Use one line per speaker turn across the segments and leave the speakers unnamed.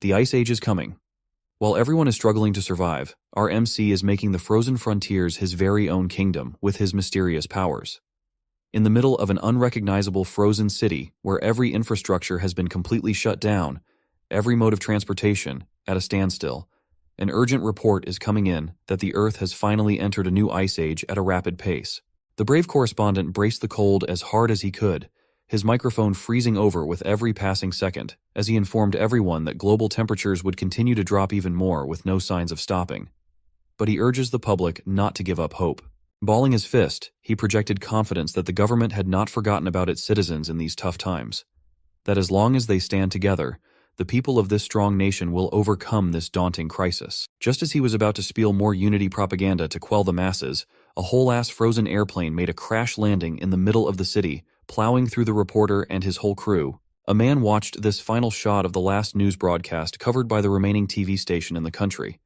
The Ice Age is coming. While everyone is struggling to survive, our MC is making the frozen frontiers his very own kingdom with his mysterious powers. In the middle of an unrecognizable frozen city where every infrastructure has been completely shut down, every mode of transportation at a standstill, an urgent report is coming in that the Earth has finally entered a new ice age at a rapid pace. The brave correspondent braced the cold as hard as he could, his microphone freezing over with every passing second, as he informed everyone that global temperatures would continue to drop even more with no signs of stopping. But he urges the public not to give up hope. Balling his fist, he projected confidence that the government had not forgotten about its citizens in these tough times. That as long as they stand together, the people of this strong nation will overcome this daunting crisis. Just as he was about to spiel more unity propaganda to quell the masses, a whole-ass frozen airplane made a crash landing in the middle of the city, plowing through the reporter and his whole crew. A man watched this final shot of the last news broadcast covered by the remaining TV station in the country.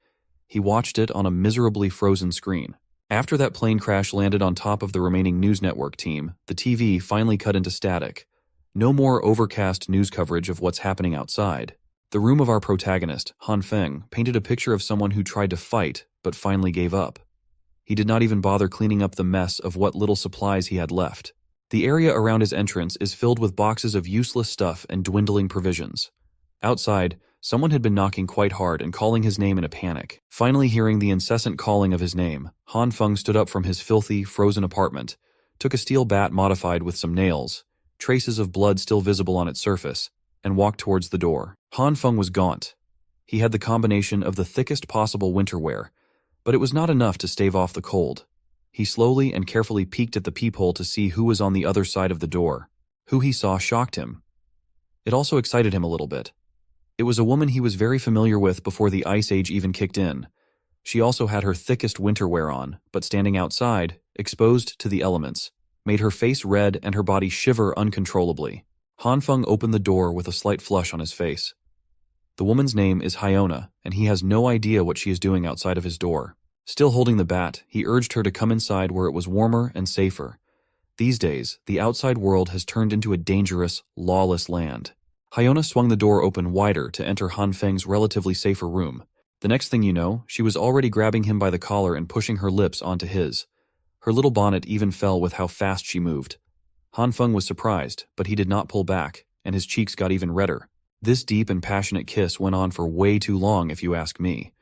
He watched it on a miserably frozen screen. After that plane crash landed on top of the remaining news network team, the TV finally cut into static. No more overcast news coverage of what's happening outside. The room of our protagonist, Han Feng, painted a picture of someone who tried to fight, but finally gave up. He did not even bother cleaning up the mess of what little supplies he had left. The area around his entrance is filled with boxes of useless stuff and dwindling provisions. Outside, someone had been knocking quite hard and calling his name in a panic. Finally hearing the incessant calling of his name, Han Feng stood up from his filthy, frozen apartment, took a steel bat modified with some nails, traces of blood still visible on its surface, and walked towards the door. Han Feng was gaunt. He had the combination of the thickest possible winter wear, but it was not enough to stave off the cold. He slowly and carefully peeked at the peephole to see who was on the other side of the door. Who he saw shocked him. It also excited him a little bit. It was a woman he was very familiar with before the Ice Age even kicked in. She also had her thickest winter wear on, but standing outside, exposed to the elements, made her face red and her body shiver uncontrollably. Han Feng opened the door with a slight flush on his face. The woman's name is Hyona, and he has no idea what she is doing outside of his door. Still holding the bat, he urged her to come inside where it was warmer and safer. These days, the outside world has turned into a dangerous, lawless land. Hyona swung the door open wider to enter Han Feng's relatively safer room. The next thing you know, she was already grabbing him by the collar and pushing her lips onto his. Her little bonnet even fell with how fast she moved. Han Feng was surprised, but he did not pull back, and his cheeks got even redder. This deep and passionate kiss went on for way too long, if you ask me.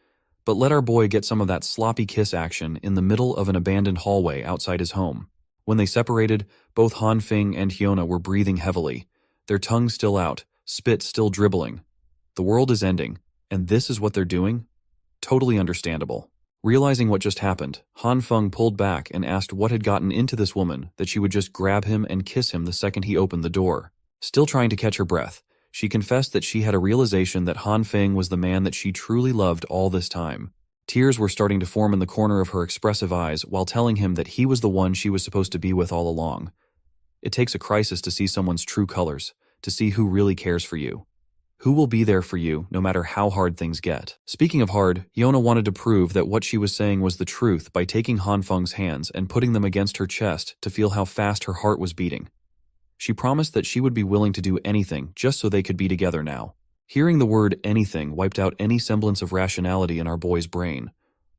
But let our boy get some of that sloppy kiss action in the middle of an abandoned hallway outside his home. When they separated, both Han Feng and Hyona were breathing heavily, their tongues still out, spit still dribbling. The world is ending, and this is what they're doing? Totally understandable. Realizing what just happened, Han Feng pulled back and asked what had gotten into this woman that she would just grab him and kiss him the second he opened the door. Still trying to catch her breath, she confessed that she had a realization that Han Feng was the man that she truly loved all this time. Tears were starting to form in the corner of her expressive eyes while telling him that he was the one she was supposed to be with all along. It takes a crisis to see someone's true colors, to see who really cares for you. Who will be there for you no matter how hard things get. Speaking of hard, Yona wanted to prove that what she was saying was the truth by taking Han Feng's hands and putting them against her chest to feel how fast her heart was beating. She promised that she would be willing to do anything just so they could be together now. Hearing the word anything wiped out any semblance of rationality in our boy's brain.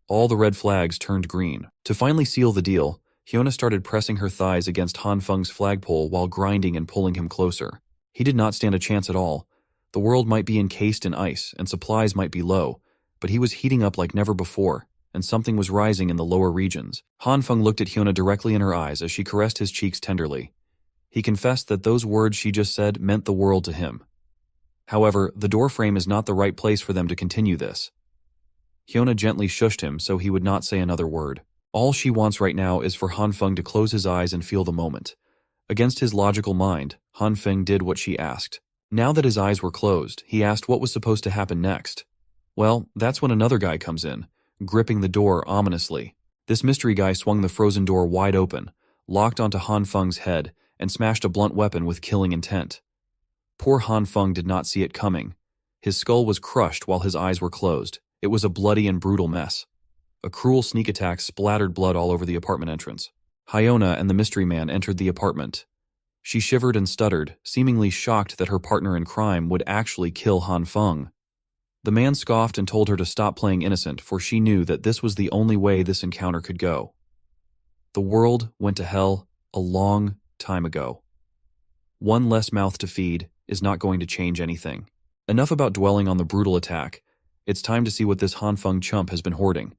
All the red flags turned green. To finally seal the deal, Hyona started pressing her thighs against Han Feng's flagpole while grinding and pulling him closer. He did not stand a chance at all. The world might be encased in ice and supplies might be low, but he was heating up like never before, and something was rising in the lower regions. Han Feng looked at Hyona directly in her eyes as she caressed his cheeks tenderly. He confessed that those words she just said meant the world to him. However, the doorframe is not the right place for them to continue this. Hyona gently shushed him so he would not say another word. All she wants right now is for Han Feng to close his eyes and feel the moment. Against his logical mind, Han Feng did what she asked. Now that his eyes were closed, he asked what was supposed to happen next. Well, that's when another guy comes in, gripping the door ominously. This mystery guy swung the frozen door wide open, locked onto Han Feng's head, and smashed a blunt weapon with killing intent. Poor Han Feng did not see it coming. His skull was crushed while his eyes were closed. It was a bloody and brutal mess. A cruel sneak attack splattered blood all over the apartment entrance. Hyona and the mystery man entered the apartment. She shivered and stuttered, seemingly shocked that her partner in crime would actually kill Han Feng. The man scoffed and told her to stop playing innocent, for she knew that this was the only way this encounter could go. The world went to hell a long time ago. One less mouth to feed is not going to change anything. Enough about dwelling on the brutal attack. It's time to see what this Hanfeng chump has been hoarding.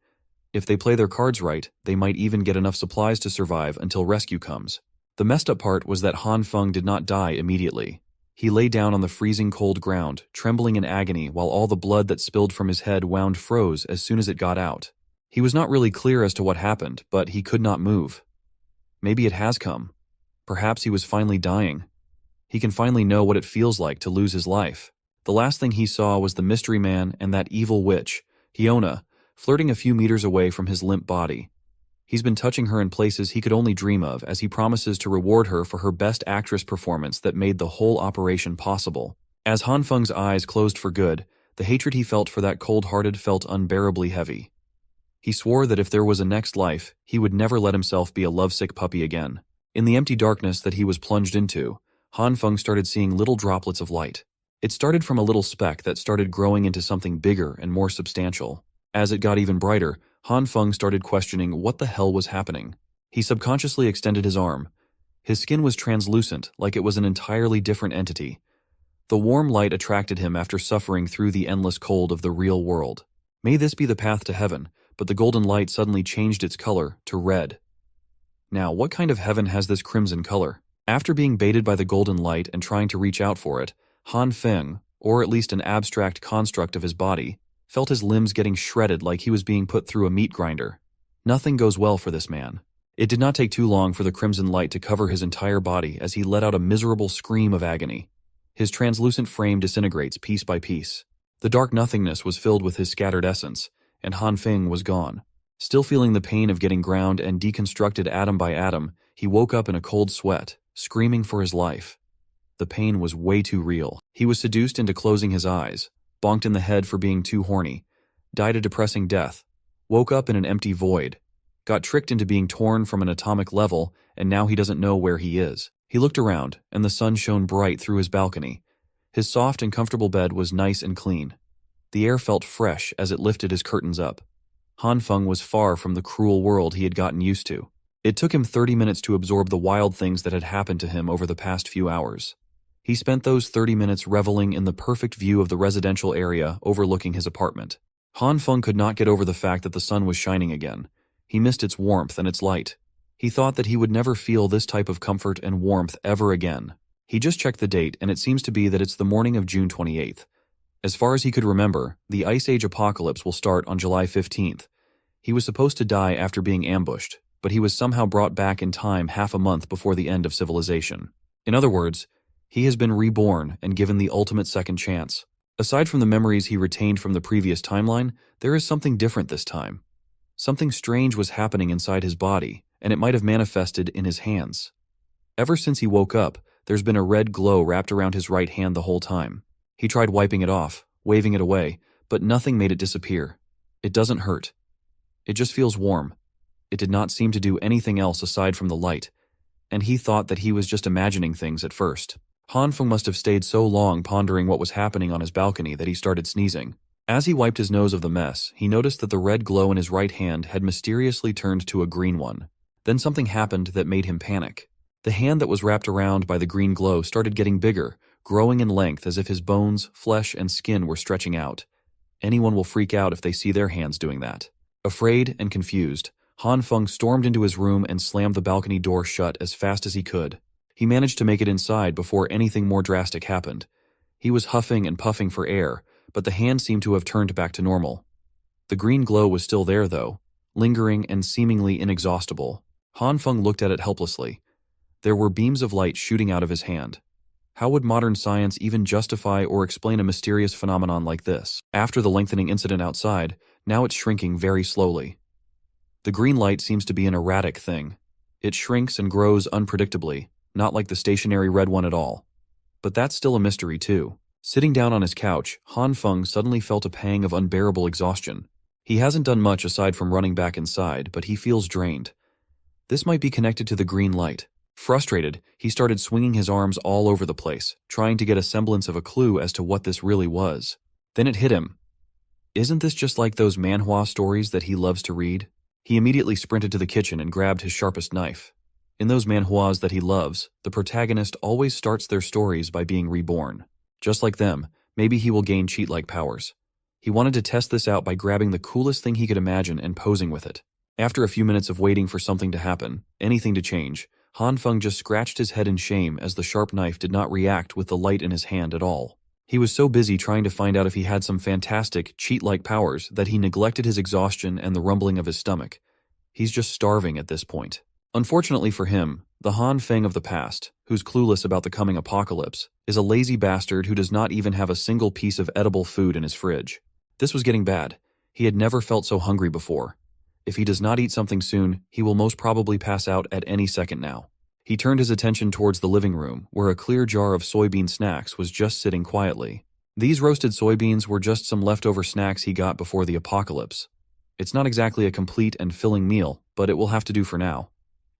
If they play their cards right, they might even get enough supplies to survive until rescue comes. The messed up part was that Hanfeng did not die immediately. He lay down on the freezing cold ground, trembling in agony while all the blood that spilled from his head wound froze as soon as it got out. He was not really clear as to what happened, but he could not move. Maybe it has come. Perhaps he was finally dying. He can finally know what it feels like to lose his life. The last thing he saw was the mystery man and that evil witch, Hyona, flirting a few meters away from his limp body. He's been touching her in places he could only dream of as he promises to reward her for her best actress performance that made the whole operation possible. As Hanfeng's eyes closed for good, the hatred he felt for that cold-hearted felt unbearably heavy. He swore that if there was a next life, he would never let himself be a lovesick puppy again. In the empty darkness that he was plunged into, Hanfeng started seeing little droplets of light. It started from a little speck that started growing into something bigger and more substantial. As it got even brighter, Hanfeng started questioning what the hell was happening. He subconsciously extended his arm. His skin was translucent, like it was an entirely different entity. The warm light attracted him after suffering through the endless cold of the real world. May this be the path to heaven, but the golden light suddenly changed its color to red. Now, what kind of heaven has this crimson color? After being baited by the golden light and trying to reach out for it, Hanfeng, or at least an abstract construct of his body, felt his limbs getting shredded like he was being put through a meat grinder. Nothing goes well for this man. It did not take too long for the crimson light to cover his entire body as he let out a miserable scream of agony. His translucent frame disintegrates piece by piece. The dark nothingness was filled with his scattered essence, and Hanfeng was gone. Still feeling the pain of getting ground and deconstructed atom by atom, he woke up in a cold sweat, screaming for his life. The pain was way too real. He was seduced into closing his eyes, bonked in the head for being too horny, died a depressing death, woke up in an empty void, got tricked into being torn from an atomic level, and now he doesn't know where he is. He looked around, and the sun shone bright through his balcony. His soft and comfortable bed was nice and clean. The air felt fresh as it lifted his curtains up. Hanfeng was far from the cruel world he had gotten used to. It took him 30 minutes to absorb the wild things that had happened to him over the past few hours. He spent those 30 minutes reveling in the perfect view of the residential area overlooking his apartment. Hanfeng could not get over the fact that the sun was shining again. He missed its warmth and its light. He thought that he would never feel this type of comfort and warmth ever again. He just checked the date, and it seems to be that it's the morning of June 28th. As far as he could remember, the Ice Age apocalypse will start on July 15th. He was supposed to die after being ambushed, but he was somehow brought back in time half a month before the end of civilization. In other words, he has been reborn and given the ultimate second chance. Aside from the memories he retained from the previous timeline, there is something different this time. Something strange was happening inside his body, and it might have manifested in his hands. Ever since he woke up, there's been a red glow wrapped around his right hand the whole time. He tried wiping it off, waving it away, but nothing made it disappear. It doesn't hurt. It just feels warm. It did not seem to do anything else aside from the light, and he thought that he was just imagining things at first. Hanfeng must have stayed so long pondering what was happening on his balcony that he started sneezing. As he wiped his nose of the mess, he noticed that the red glow in his right hand had mysteriously turned to a green one. Then something happened that made him panic. The hand that was wrapped around by the green glow started getting bigger, growing in length as if his bones, flesh, and skin were stretching out. Anyone will freak out if they see their hands doing that. Afraid and confused, Hanfeng stormed into his room and slammed the balcony door shut as fast as he could. He managed to make it inside before anything more drastic happened. He was huffing and puffing for air, but the hand seemed to have turned back to normal. The green glow was still there, though, lingering and seemingly inexhaustible. Hanfeng looked at it helplessly. There were beams of light shooting out of his hand. How would modern science even justify or explain a mysterious phenomenon like this? After the lengthening incident outside, now it's shrinking very slowly. The green light seems to be an erratic thing. It shrinks and grows unpredictably, not like the stationary red one at all. But that's still a mystery too. Sitting down on his couch, Hanfeng suddenly felt a pang of unbearable exhaustion. He hasn't done much aside from running back inside, but he feels drained. This might be connected to the green light. Frustrated, he started swinging his arms all over the place, trying to get a semblance of a clue as to what this really was. Then it hit him. Isn't this just like those manhwa stories that he loves to read? He immediately sprinted to the kitchen and grabbed his sharpest knife. In those manhwas that he loves, the protagonist always starts their stories by being reborn. Just like them, maybe he will gain cheat-like powers. He wanted to test this out by grabbing the coolest thing he could imagine and posing with it. After a few minutes of waiting for something to happen, anything to change, Han Feng just scratched his head in shame as the sharp knife did not react with the light in his hand at all. He was so busy trying to find out if he had some fantastic, cheat-like powers that he neglected his exhaustion and the rumbling of his stomach. He's just starving at this point. Unfortunately for him, the Han Feng of the past, who's clueless about the coming apocalypse, is a lazy bastard who does not even have a single piece of edible food in his fridge. This was getting bad. He had never felt so hungry before. If he does not eat something soon, he will most probably pass out at any second now. He turned his attention towards the living room, where a clear jar of soybean snacks was just sitting quietly. These roasted soybeans were just some leftover snacks he got before the apocalypse. It's not exactly a complete and filling meal, but it will have to do for now.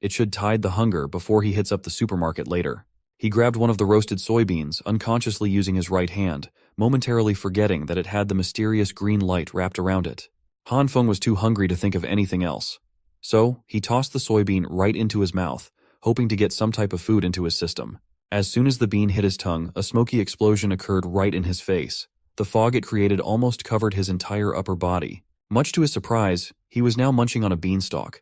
It should tide the hunger before he hits up the supermarket later. He grabbed one of the roasted soybeans, unconsciously using his right hand, momentarily forgetting that it had the mysterious green light wrapped around it. Han Feng was too hungry to think of anything else. So, he tossed the soybean right into his mouth, hoping to get some type of food into his system. As soon as the bean hit his tongue, a smoky explosion occurred right in his face. The fog it created almost covered his entire upper body. Much to his surprise, he was now munching on a beanstalk.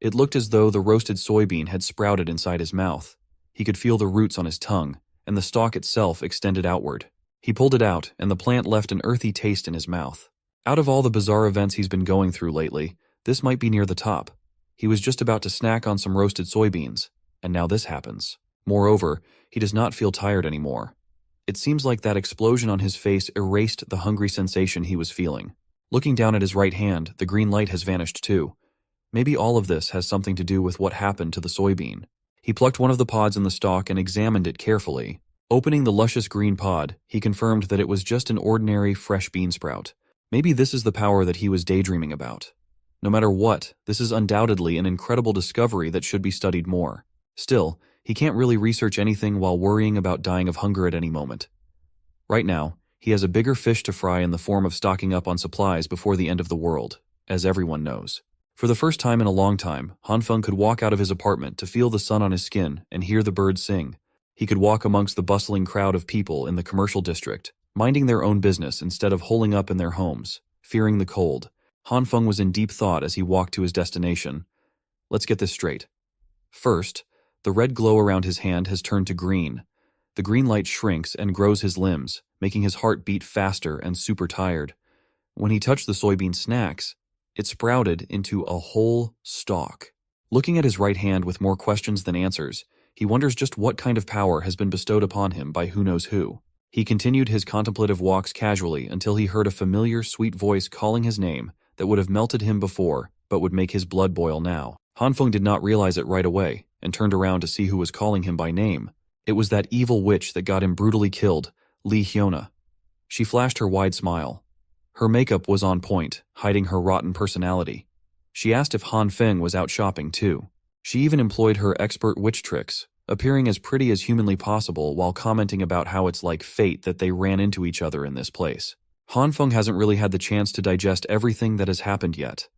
It looked as though the roasted soybean had sprouted inside his mouth. He could feel the roots on his tongue, and the stalk itself extended outward. He pulled it out, and the plant left an earthy taste in his mouth. Out of all the bizarre events he's been going through lately, this might be near the top. He was just about to snack on some roasted soybeans, and now this happens. Moreover, he does not feel tired anymore. It seems like that explosion on his face erased the hungry sensation he was feeling. Looking down at his right hand, the green light has vanished too. Maybe all of this has something to do with what happened to the soybean. He plucked one of the pods in the stalk and examined it carefully. Opening the luscious green pod, he confirmed that it was just an ordinary fresh bean sprout. Maybe this is the power that he was daydreaming about. No matter what, this is undoubtedly an incredible discovery that should be studied more. Still, he can't really research anything while worrying about dying of hunger at any moment. Right now, he has a bigger fish to fry in the form of stocking up on supplies before the end of the world, as everyone knows. For the first time in a long time, Han Feng could walk out of his apartment to feel the sun on his skin and hear the birds sing. He could walk amongst the bustling crowd of people in the commercial district, minding their own business instead of holing up in their homes, fearing the cold. Han Feng was in deep thought as he walked to his destination. Let's get this straight. First, the red glow around his hand has turned to green. The green light shrinks and grows his limbs, making his heart beat faster and super tired. When he touched the soybean snacks, it sprouted into a whole stalk. Looking at his right hand with more questions than answers, he wonders just what kind of power has been bestowed upon him by who knows who. He continued his contemplative walks casually until he heard a familiar, sweet voice calling his name that would have melted him before, but would make his blood boil now. Han Feng did not realize it right away, and turned around to see who was calling him by name. It was that evil witch that got him brutally killed, Lee Hyuna. She flashed her wide smile. Her makeup was on point, hiding her rotten personality. She asked if Han Feng was out shopping too. She even employed her expert witch tricks, appearing as pretty as humanly possible while commenting about how it's like fate that they ran into each other in this place. Han Feng hasn't really had the chance to digest everything that has happened yet.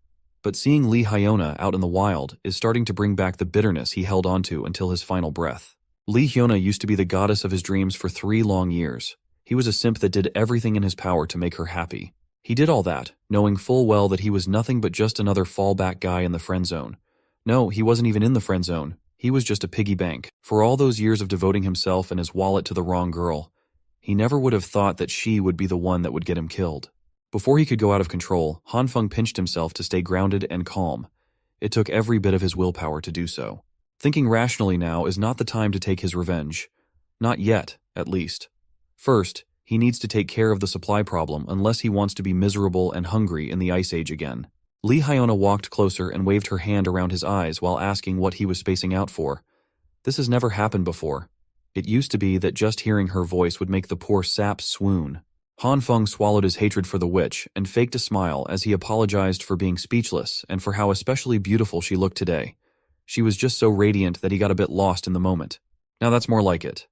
But seeing Lee Hyuna out in the wild is starting to bring back the bitterness he held onto until his final breath. Lee Hyuna used to be the goddess of his dreams for 3 long years. He was a simp that did everything in his power to make her happy. He did all that, knowing full well that he was nothing but just another fallback guy in the friend zone. No, he wasn't even in the friend zone. He was just a piggy bank. For all those years of devoting himself and his wallet to the wrong girl, he never would have thought that she would be the one that would get him killed. Before he could go out of control, Han Feng pinched himself to stay grounded and calm. It took every bit of his willpower to do so. Thinking rationally now is not the time to take his revenge. Not yet, at least. First, he needs to take care of the supply problem unless he wants to be miserable and hungry in the Ice Age again. Lee Hyuna walked closer and waved her hand around his eyes while asking what he was spacing out for. This has never happened before. It used to be that just hearing her voice would make the poor sap swoon. Han Feng swallowed his hatred for the witch and faked a smile as he apologized for being speechless and for how especially beautiful she looked today. She was just so radiant that he got a bit lost in the moment. Now that's more like it.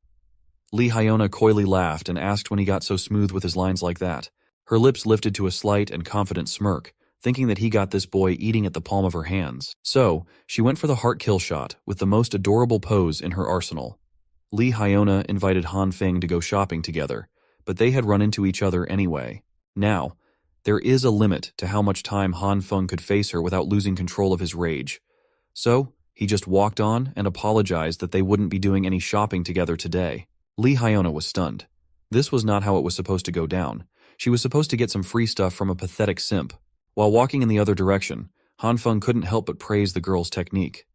Lee Hyuna coyly laughed and asked when he got so smooth with his lines like that. Her lips lifted to a slight and confident smirk, thinking that he got this boy eating at the palm of her hands. So, she went for the heart kill shot with the most adorable pose in her arsenal. Lee Hyona invited Han Feng to go shopping together, but they had run into each other anyway. Now, there is a limit to how much time Han Feng could face her without losing control of his rage. So, he just walked on and apologized that they wouldn't be doing any shopping together today. Lee Hyona was stunned. This was not how it was supposed to go down. She was supposed to get some free stuff from a pathetic simp. While walking in the other direction, Han Feng couldn't help but praise the girl's technique.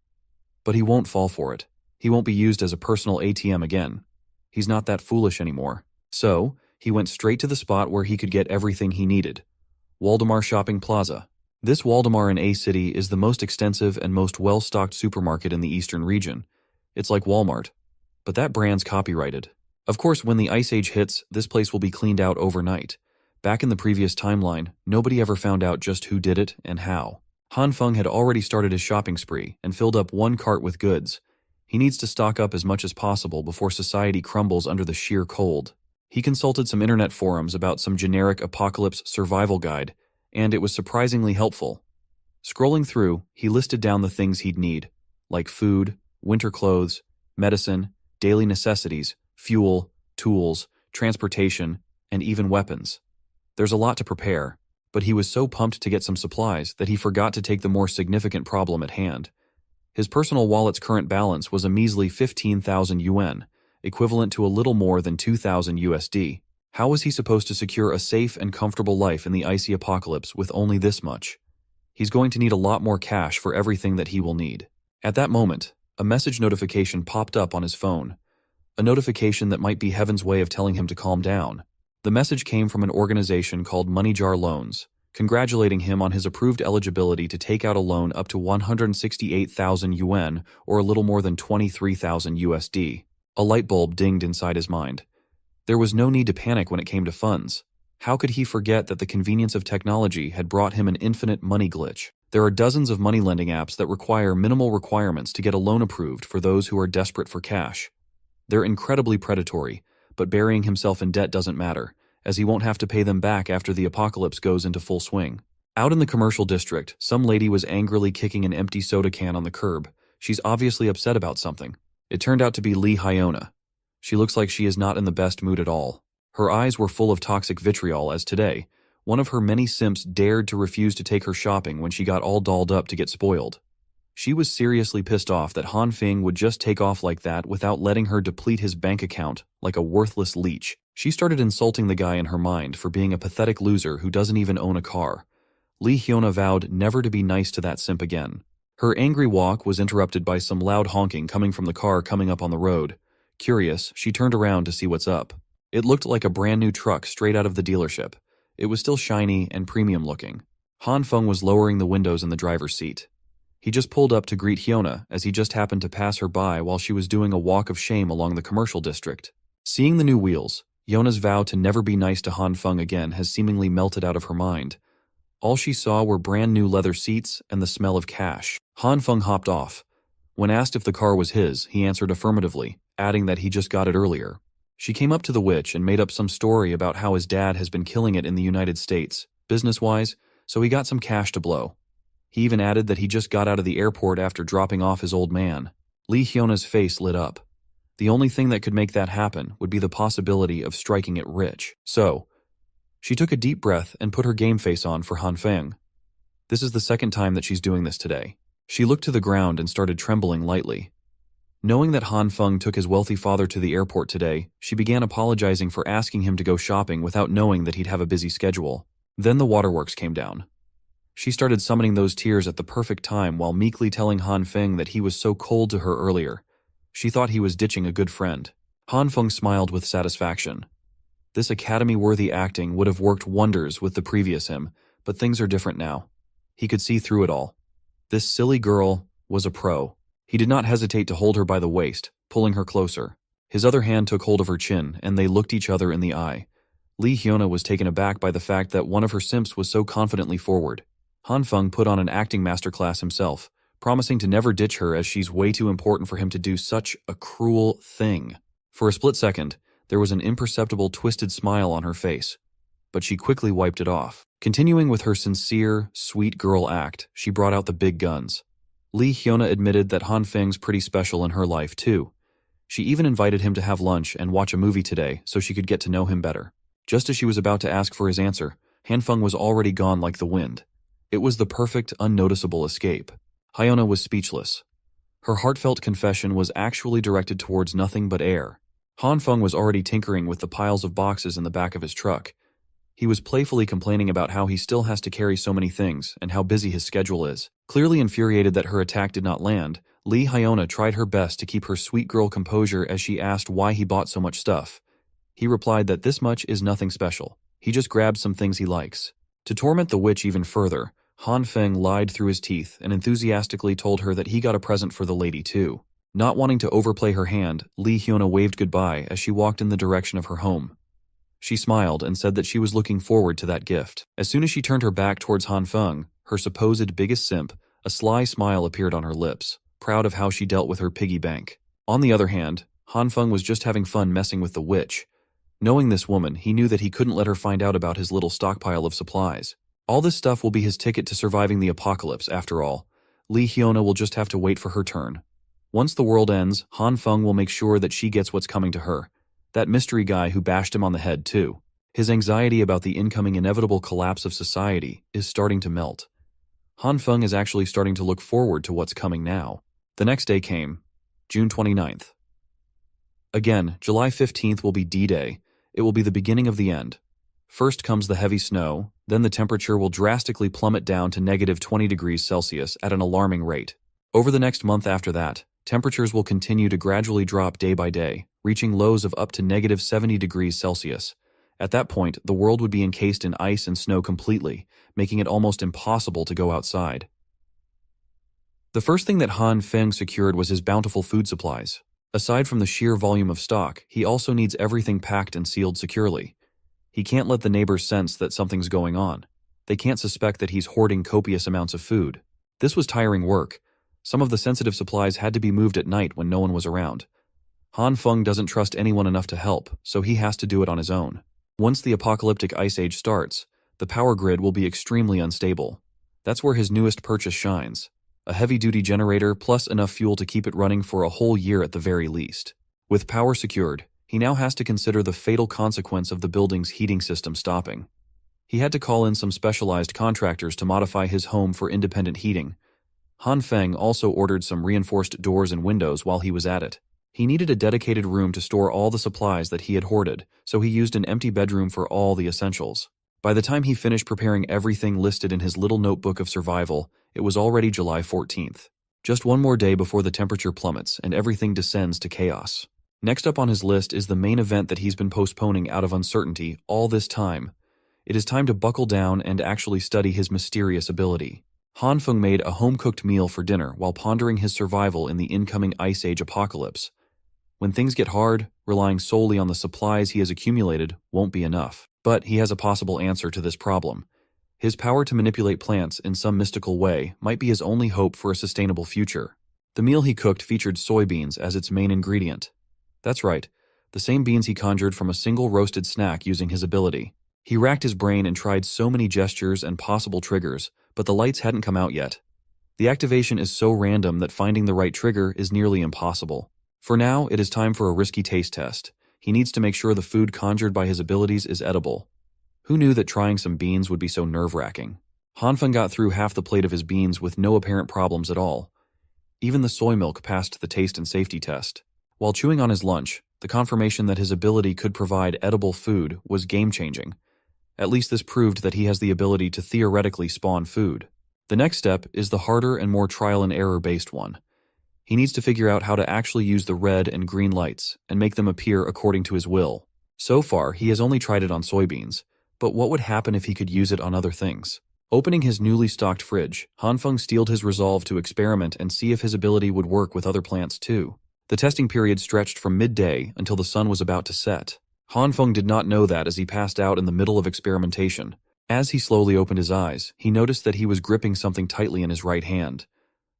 But he won't fall for it. He won't be used as a personal ATM again. He's not that foolish anymore. So, he went straight to the spot where he could get everything he needed. Waldemar Shopping Plaza. This Waldemar in A City is the most extensive and most well-stocked supermarket in the eastern region. It's like Walmart. But that brand's copyrighted. Of course, when the Ice Age hits, this place will be cleaned out overnight. Back in the previous timeline, nobody ever found out just who did it and how. Han Feng had already started his shopping spree and filled up one cart with goods. He needs to stock up as much as possible before society crumbles under the sheer cold. He consulted some internet forums about some generic apocalypse survival guide, and it was surprisingly helpful. Scrolling through, he listed down the things he'd need, like food, winter clothes, medicine, daily necessities, fuel, tools, transportation, and even weapons. There's a lot to prepare, but he was so pumped to get some supplies that he forgot to take the more significant problem at hand. His personal wallet's current balance was a measly 15,000 yuan, equivalent to a little more than 2,000 USD. How was he supposed to secure a safe and comfortable life in the icy apocalypse with only this much? He's going to need a lot more cash for everything that he will need. At that moment, a message notification popped up on his phone. A notification that might be heaven's way of telling him to calm down. The message came from an organization called Money Jar Loans, congratulating him on his approved eligibility to take out a loan up to 168,000 yuan, or a little more than 23,000 USD. A light bulb dinged inside his mind. There was no need to panic when it came to funds. How could he forget that the convenience of technology had brought him an infinite money glitch? There are dozens of money lending apps that require minimal requirements to get a loan approved for those who are desperate for cash. They're incredibly predatory, but burying himself in debt doesn't matter, as he won't have to pay them back after the apocalypse goes into full swing. Out in the commercial district, some lady was angrily kicking an empty soda can on the curb. She's obviously upset about something. It turned out to be Lee Hyona. She looks like she is not in the best mood at all. Her eyes were full of toxic vitriol as today, one of her many simps dared to refuse to take her shopping when she got all dolled up to get spoiled. She was seriously pissed off that Han Feng would just take off like that without letting her deplete his bank account like a worthless leech. She started insulting the guy in her mind for being a pathetic loser who doesn't even own a car. Lee Hyona vowed never to be nice to that simp again. Her angry walk was interrupted by some loud honking coming from the car coming up on the road. Curious, she turned around to see what's up. It looked like a brand new truck straight out of the dealership. It was still shiny and premium looking. Han Feng was lowering the windows in the driver's seat. He just pulled up to greet Hyona as he just happened to pass her by while she was doing a walk of shame along the commercial district. Seeing the new wheels, Hyona's vow to never be nice to Han Feng again has seemingly melted out of her mind. All she saw were brand new leather seats and the smell of cash. Han Feng hopped off. When asked if the car was his, he answered affirmatively, adding that he just got it earlier. She came up to the witch and made up some story about how his dad has been killing it in the United States, business-wise, so he got some cash to blow. He even added that he just got out of the airport after dropping off his old man. Lee Hyona's face lit up. The only thing that could make that happen would be the possibility of striking it rich. So, she took a deep breath and put her game face on for Han Feng. This is the second time that she's doing this today. She looked to the ground and started trembling lightly. Knowing that Han Feng took his wealthy father to the airport today, she began apologizing for asking him to go shopping without knowing that he'd have a busy schedule. Then the waterworks came down. She started summoning those tears at the perfect time while meekly telling Han Feng that he was so cold to her earlier. She thought he was ditching a good friend. Han Feng smiled with satisfaction. This academy-worthy acting would have worked wonders with the previous him, but things are different now. He could see through it all. This silly girl was a pro. He did not hesitate to hold her by the waist, pulling her closer. His other hand took hold of her chin, and they looked each other in the eye. Lee Hyona was taken aback by the fact that one of her simps was so confidently forward. Han Feng put on an acting masterclass himself, promising to never ditch her as she's way too important for him to do such a cruel thing. For a split second, there was an imperceptible twisted smile on her face. but she quickly wiped it off. Continuing with her sincere, sweet girl act, she brought out the big guns. Lee Hyuna admitted that Han Feng's pretty special in her life too. She even invited him to have lunch and watch a movie today so she could get to know him better. Just as she was about to ask for his answer, Han Feng was already gone like the wind. It was the perfect, unnoticeable escape. Hyuna was speechless. Her heartfelt confession was actually directed towards nothing but air. Han Feng was already tinkering with the piles of boxes in the back of his truck. He was playfully complaining about how he still has to carry so many things and how busy his schedule is. Clearly infuriated that her attack did not land, Lee Hyuna tried her best to keep her sweet girl composure as she asked why he bought so much stuff. He replied that this much is nothing special. He just grabbed some things he likes. To torment the witch even further, Han Feng lied through his teeth and enthusiastically told her that he got a present for the lady too. Not wanting to overplay her hand, Lee Hyuna waved goodbye as she walked in the direction of her home. She smiled and said that she was looking forward to that gift. As soon as she turned her back towards Han Feng, her supposed biggest simp, a sly smile appeared on her lips, proud of how she dealt with her piggy bank. On the other hand, Han Feng was just having fun messing with the witch. Knowing this woman, he knew that he couldn't let her find out about his little stockpile of supplies. All this stuff will be his ticket to surviving the apocalypse, after all. Lee Hyuna will just have to wait for her turn. Once the world ends, Han Feng will make sure that she gets what's coming to her. That mystery guy who bashed him on the head, too. His anxiety about the incoming inevitable collapse of society is starting to melt. Han Feng is actually starting to look forward to what's coming now. The next day came, June 29th. Again, July 15th will be D-Day. It will be the beginning of the end. First comes the heavy snow, then the temperature will drastically plummet down to negative 20 degrees Celsius at an alarming rate. Over the next month after that, temperatures will continue to gradually drop day by day, reaching lows of up to negative 70 degrees Celsius. At that point, the world would be encased in ice and snow completely, making it almost impossible to go outside. The first thing that Han Feng secured was his bountiful food supplies. Aside from the sheer volume of stock, he also needs everything packed and sealed securely. He can't let the neighbors sense that something's going on. They can't suspect that he's hoarding copious amounts of food. This was tiring work. Some of the sensitive supplies had to be moved at night when no one was around. Han Feng doesn't trust anyone enough to help, so he has to do it on his own. Once the apocalyptic ice age starts, the power grid will be extremely unstable. That's where his newest purchase shines. A heavy-duty generator plus enough fuel to keep it running for a whole year at the very least. With power secured, he now has to consider the fatal consequence of the building's heating system stopping. He had to call in some specialized contractors to modify his home for independent heating. Han Feng also ordered some reinforced doors and windows while he was at it. He needed a dedicated room to store all the supplies that he had hoarded, so he used an empty bedroom for all the essentials. By the time he finished preparing everything listed in his little notebook of survival, it was already July 14th. Just one more day before the temperature plummets and everything descends to chaos. Next up on his list is the main event that he's been postponing out of uncertainty all this time. It is time to buckle down and actually study his mysterious ability. Han Feng made a home-cooked meal for dinner while pondering his survival in the incoming Ice Age apocalypse. When things get hard, relying solely on the supplies he has accumulated won't be enough. But he has a possible answer to this problem. His power to manipulate plants in some mystical way might be his only hope for a sustainable future. The meal he cooked featured soybeans as its main ingredient. That's right, the same beans he conjured from a single roasted snack using his ability. He racked his brain and tried so many gestures and possible triggers, but the lights hadn't come out yet. The activation is so random that finding the right trigger is nearly impossible. For now, it is time for a risky taste test. He needs to make sure the food conjured by his abilities is edible. Who knew that trying some beans would be so nerve-wracking? Han Feng got through half the plate of his beans with no apparent problems at all. Even the soy milk passed the taste and safety test. While chewing on his lunch, the confirmation that his ability could provide edible food was game-changing. At least this proved that he has the ability to theoretically spawn food. The next step is the harder and more trial-and-error-based one. He needs to figure out how to actually use the red and green lights and make them appear according to his will. So far, he has only tried it on soybeans, but what would happen if he could use it on other things? Opening his newly stocked fridge, Han Feng steeled his resolve to experiment and see if his ability would work with other plants too. The testing period stretched from midday until the sun was about to set. Han Feng did not know that as he passed out in the middle of experimentation. As he slowly opened his eyes, he noticed that he was gripping something tightly in his right hand.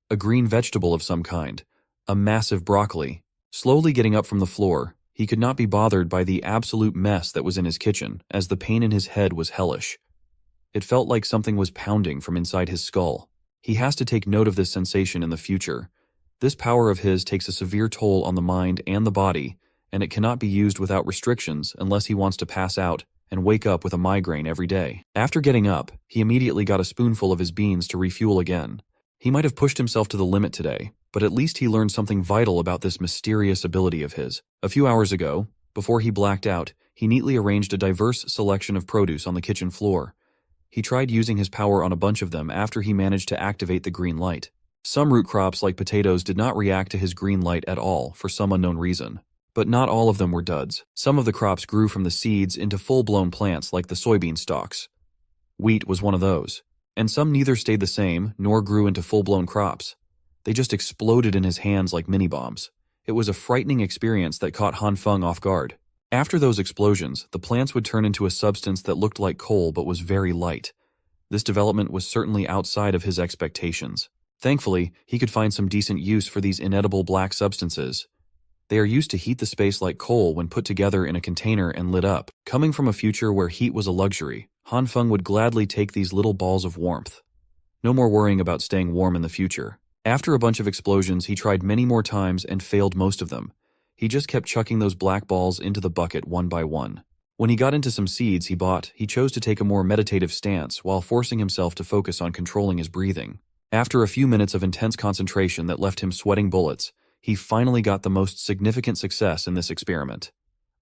A green vegetable of some kind. A massive broccoli. Slowly getting up from the floor, He could not be bothered by the absolute mess that was in his kitchen, as the pain in his head was hellish. It felt like something was pounding from inside his skull. He has to take note of this sensation in the future. This power of his takes a severe toll on the mind and the body, and it cannot be used without restrictions unless he wants to pass out and wake up with a migraine every day. After getting up, he immediately got a spoonful of his beans to refuel again. He might have pushed himself to the limit today, but at least he learned something vital about this mysterious ability of his. A few hours ago, before he blacked out, he neatly arranged a diverse selection of produce on the kitchen floor. He tried using his power on a bunch of them after he managed to activate the green light. Some root crops like potatoes did not react to his green light at all for some unknown reason. But not all of them were duds. Some of the crops grew from the seeds into full-blown plants like the soybean stalks. Wheat was one of those. And some neither stayed the same nor grew into full-blown crops. They just exploded in his hands like mini-bombs. It was a frightening experience that caught Han Feng off guard. After those explosions, the plants would turn into a substance that looked like coal but was very light. This development was certainly outside of his expectations. Thankfully, he could find some decent use for these inedible black substances. They are used to heat the space like coal when put together in a container and lit up. Coming from a future where heat was a luxury, Han Feng would gladly take these little balls of warmth. No more worrying about staying warm in the future. After a bunch of explosions, he tried many more times and failed most of them. He just kept chucking those black balls into the bucket one by one. When he got into some seeds he bought, he chose to take a more meditative stance while forcing himself to focus on controlling his breathing. After a few minutes of intense concentration that left him sweating bullets, he finally got the most significant success in this experiment.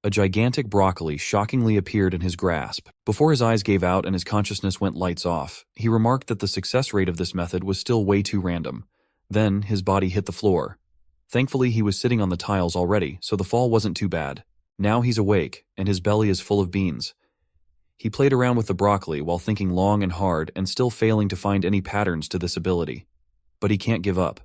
A gigantic broccoli shockingly appeared in his grasp. Before his eyes gave out and his consciousness went lights off, he remarked that the success rate of this method was still way too random. Then his body hit the floor. Thankfully, he was sitting on the tiles already, so the fall wasn't too bad. Now he's awake, and his belly is full of beans. He played around with the broccoli while thinking long and hard and still failing to find any patterns to this ability. But he can't give up.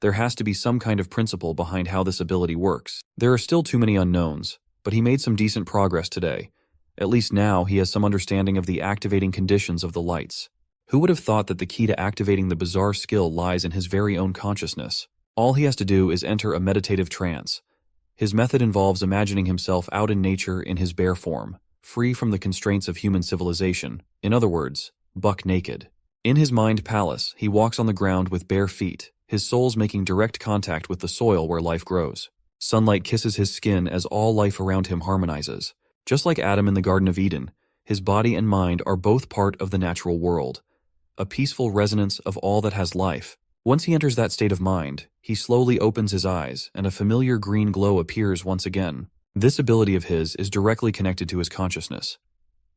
There has to be some kind of principle behind how this ability works. There are still too many unknowns, but he made some decent progress today. At least now he has some understanding of the activating conditions of the lights. Who would have thought that the key to activating the bizarre skill lies in his very own consciousness? All he has to do is enter a meditative trance. His method involves imagining himself out in nature in his bare form, free from the constraints of human civilization. In other words, buck naked. In his mind palace, he walks on the ground with bare feet, his soles making direct contact with the soil where life grows. Sunlight kisses his skin as all life around him harmonizes. Just like Adam in the Garden of Eden, his body and mind are both part of the natural world, a peaceful resonance of all that has life. Once he enters that state of mind, he slowly opens his eyes and a familiar green glow appears once again. This ability of his is directly connected to his consciousness.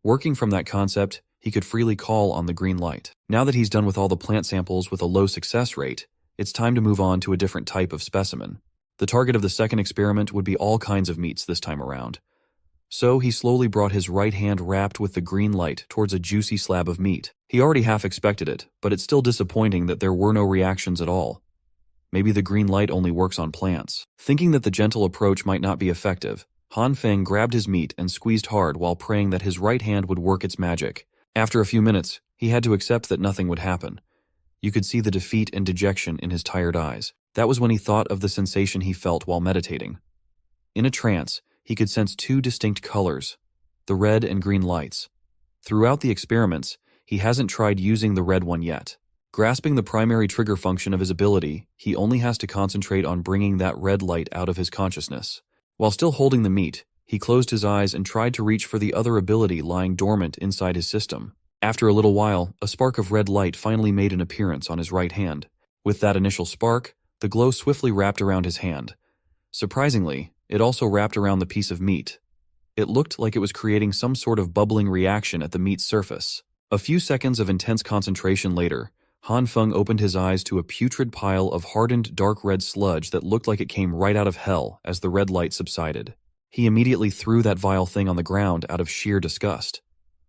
Working from that concept, he could freely call on the green light. Now that he's done with all the plant samples with a low success rate, it's time to move on to a different type of specimen. The target of the second experiment would be all kinds of meats this time around. So he slowly brought his right hand wrapped with the green light towards a juicy slab of meat. He already half expected it, but it's still disappointing that there were no reactions at all. Maybe the green light only works on plants. Thinking that the gentle approach might not be effective, Han Feng grabbed his meat and squeezed hard while praying that his right hand would work its magic. After a few minutes, he had to accept that nothing would happen. You could see the defeat and dejection in his tired eyes. That was when he thought of the sensation he felt while meditating. In a trance, he could sense two distinct colors, the red and green lights. Throughout the experiments, he hasn't tried using the red one yet. Grasping the primary trigger function of his ability, he only has to concentrate on bringing that red light out of his consciousness. While still holding the meat, he closed his eyes and tried to reach for the other ability lying dormant inside his system. After a little while, a spark of red light finally made an appearance on his right hand. With that initial spark, the glow swiftly wrapped around his hand. Surprisingly, it also wrapped around the piece of meat. It looked like it was creating some sort of bubbling reaction at the meat's surface. A few seconds of intense concentration later, Han Feng opened his eyes to a putrid pile of hardened dark red sludge that looked like it came right out of hell as the red light subsided. He immediately threw that vile thing on the ground out of sheer disgust.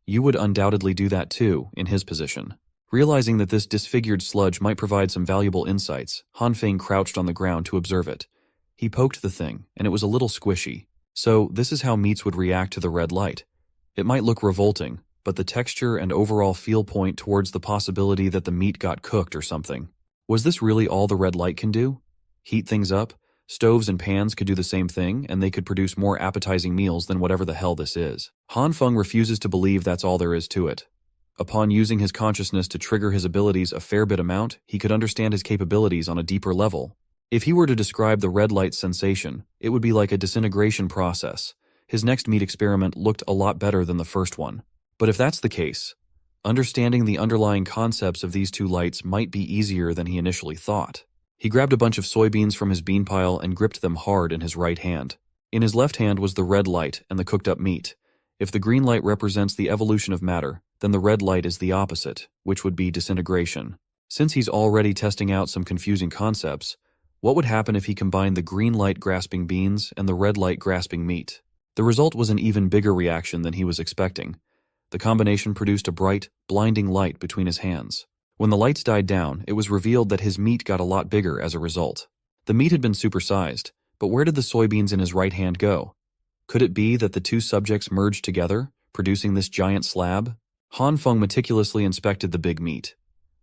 You would undoubtedly do that too, in his position. Realizing that this disfigured sludge might provide some valuable insights, Han Feng crouched on the ground to observe it. He poked the thing, and it was a little squishy. So this is how meats would react to the red light. It might look revolting, but the texture and overall feel point towards the possibility that the meat got cooked or something. Was this really all the red light can do? Heat things up, Stoves and pans could do the same thing, and they could produce more appetizing meals than whatever the hell this is. Han Feng refuses to believe that's all there is to it. Upon using his consciousness to trigger his abilities a fair bit amount, he could understand his capabilities on a deeper level. If he were to describe the red light sensation, it would be like a disintegration process. His next meat experiment looked a lot better than the first one. But if that's the case, understanding the underlying concepts of these two lights might be easier than he initially thought. He grabbed a bunch of soybeans from his bean pile and gripped them hard in his right hand. In his left hand was the red light and the cooked-up meat. If the green light represents the evolution of matter, then the red light is the opposite, which would be disintegration. Since he's already testing out some confusing concepts, what would happen if he combined the green light grasping beans and the red light grasping meat? The result was an even bigger reaction than he was expecting. The combination produced a bright, blinding light between his hands. When the lights died down, it was revealed that his meat got a lot bigger as a result. The meat had been supersized, but where did the soybeans in his right hand go? Could it be that the two subjects merged together, producing this giant slab? Han Feng meticulously inspected the big meat.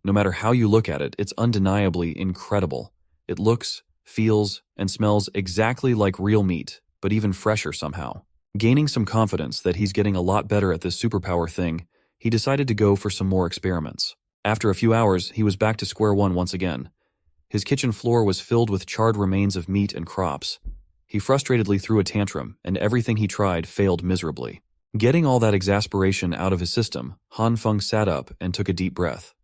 No matter how you look at it, it's undeniably incredible. It looks, feels, and smells exactly like real meat, but even fresher somehow. Gaining some confidence that he's getting a lot better at this superpower thing, he decided to go for some more experiments. After a few hours, he was back to square one once again. His kitchen floor was filled with charred remains of meat and crops. He frustratedly threw a tantrum, and everything he tried failed miserably. Getting all that exasperation out of his system, Han Feng sat up and took a deep breath.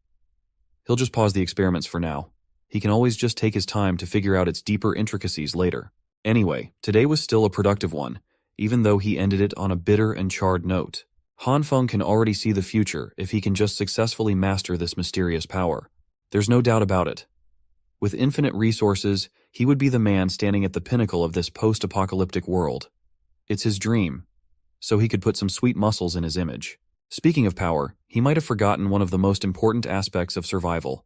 He'll just pause the experiments for now. He can always just take his time to figure out its deeper intricacies later. Anyway, today was still a productive one, even though he ended it on a bitter and charred note. Han Feng can already see the future if he can just successfully master this mysterious power. There's no doubt about it. With infinite resources, he would be the man standing at the pinnacle of this post-apocalyptic world. It's his dream, so he could put some sweet muscles in his image. Speaking of power, he might have forgotten one of the most important aspects of survival.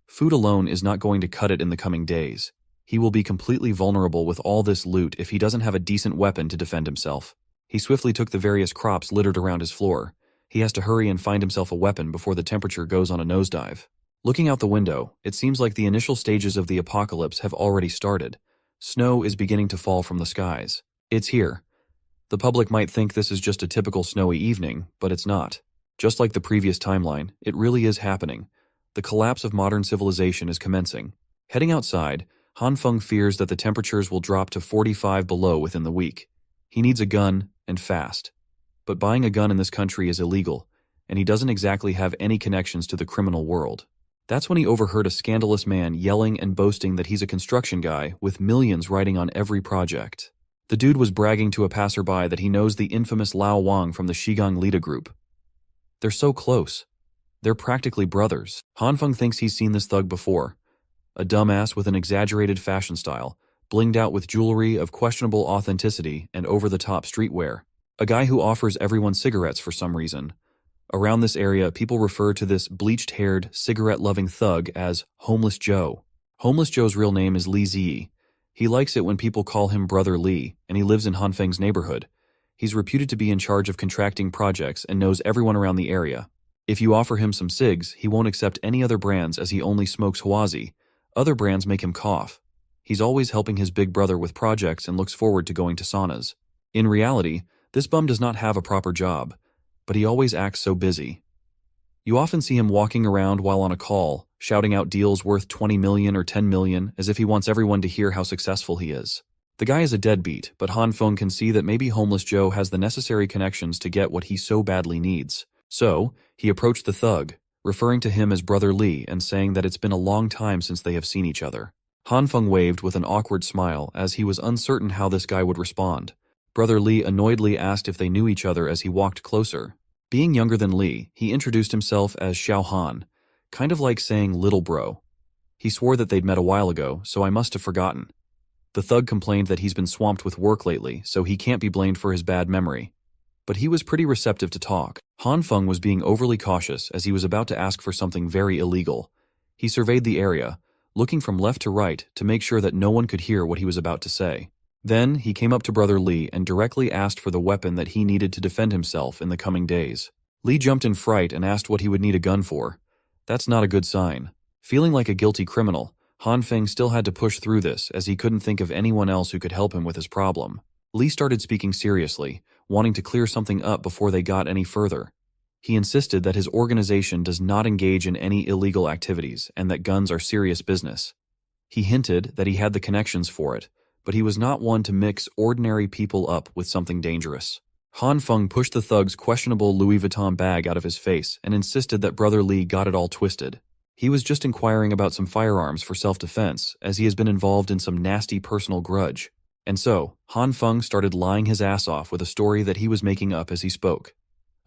Food alone is not going to cut it in the coming days. He will be completely vulnerable with all this loot if he doesn't have a decent weapon to defend himself. He swiftly took the various crops littered around his floor. He has to hurry and find himself a weapon before the temperature goes on a nosedive. Looking out the window, it seems like the initial stages of the apocalypse have already started. Snow is beginning to fall from the skies. It's here. The public might think this is just a typical snowy evening, but it's not. Just like the previous timeline, it really is happening. The collapse of modern civilization is commencing. Heading outside, Han Feng fears that the temperatures will drop to 45 below within the week. He needs a gun, and fast. But buying a gun in this country is illegal, and he doesn't exactly have any connections to the criminal world. That's when he overheard a scandalous man yelling and boasting that he's a construction guy with millions riding on every project. The dude was bragging to a passerby that he knows the infamous Lao Wang from the Shigang Lida group. They're so close. They're practically brothers. Han Feng thinks he's seen this thug before. A dumbass with an exaggerated fashion style, blinged out with jewelry of questionable authenticity and over-the-top streetwear. A guy who offers everyone cigarettes for some reason. Around this area, people refer to this bleached-haired, cigarette-loving thug as Homeless Joe. Homeless Joe's real name is Li Ziyi. He likes it when people call him Brother Li, and he lives in Han Feng's neighborhood. He's reputed to be in charge of contracting projects and knows everyone around the area. If you offer him some cigs, he won't accept any other brands as he only smokes Huazi. Other brands make him cough. He's always helping his big brother with projects and looks forward to going to saunas. In reality, this bum does not have a proper job, but he always acts so busy. You often see him walking around while on a call, shouting out deals worth 20 million or 10 million as if he wants everyone to hear how successful he is. The guy is a deadbeat, but Han Feng can see that maybe Homeless Joe has the necessary connections to get what he so badly needs. So, he approached the thug, referring to him as Brother Li and saying that it's been a long time since they have seen each other. Han Feng waved with an awkward smile as he was uncertain how this guy would respond. Brother Li annoyedly asked if they knew each other as he walked closer. Being younger than Li, he introduced himself as Xiao Han, kind of like saying little bro. He swore that they'd met a while ago, so I must have forgotten. The thug complained that he's been swamped with work lately, so he can't be blamed for his bad memory. But he was pretty receptive to talk. Han Feng was being overly cautious as he was about to ask for something very illegal. He surveyed the area, looking from left to right to make sure that no one could hear what he was about to say. Then, he came up to Brother Li and directly asked for the weapon that he needed to defend himself in the coming days. Li jumped in fright and asked what he would need a gun for. That's not a good sign. Feeling like a guilty criminal, Han Feng still had to push through this as he couldn't think of anyone else who could help him with his problem. Li started speaking seriously, wanting to clear something up before they got any further. He insisted that his organization does not engage in any illegal activities and that guns are serious business. He hinted that he had the connections for it, but he was not one to mix ordinary people up with something dangerous. Han Feng pushed the thug's questionable Louis Vuitton bag out of his face and insisted that Brother Li got it all twisted. He was just inquiring about some firearms for self-defense, as he has been involved in some nasty personal grudge. And so, Han Feng started lying his ass off with a story that he was making up as he spoke.